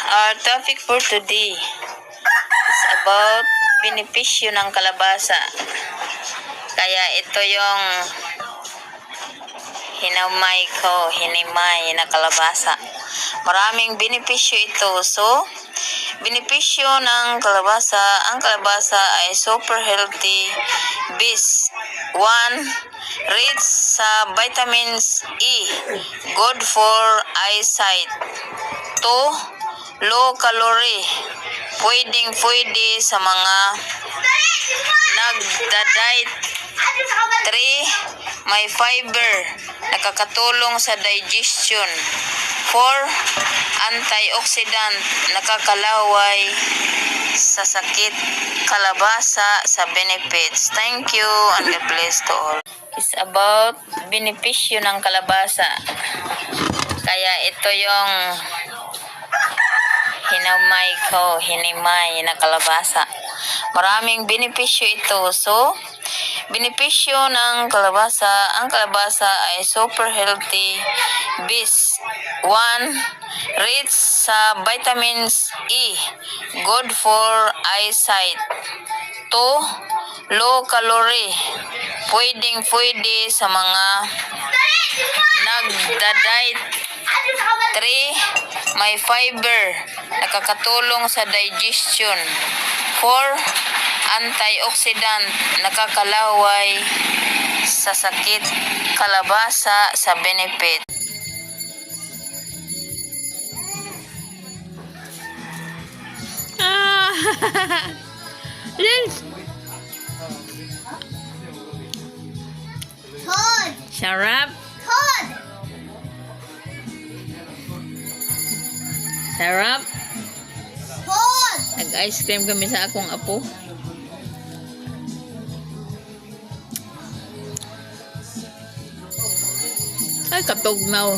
Our topic for today is about benepisyo ng kalabasa. Kaya ito yung hinimay na kalabasa. Maraming benepisyo ito. So, benepisyo ng kalabasa. Ang kalabasa ay super healthy. Bis 1. Rich sa vitamins E. Good for eyesight. 2. Low calorie. Pwede sa mga nagda-diet. 3. May fiber. Nakakatulong sa digestion. 4. Antioxidant. Nakakalaway sa sakit. Kalabasa sa benefits. Thank you and God bless to all. It's about benepisyo ng kalabasa. Kaya ito yung hinimay na kalabasa. Maraming benepisyo ito. So, benepisyo ng kalabasa. Ang kalabasa ay super healthy. Bis 1. Rich sa vitamins E. Good for eyesight. 2. Low calorie. Pwede sa mga nagda-diet. 3. May fiber. Nakakatulong sa digestion. 4. Antioxidant. Nakakalaway sa sakit. Kalabasa sa benefit. Yes. Sarap. Sarap. Nag-ice cream kami sa akong apo. Ay, katugnaw.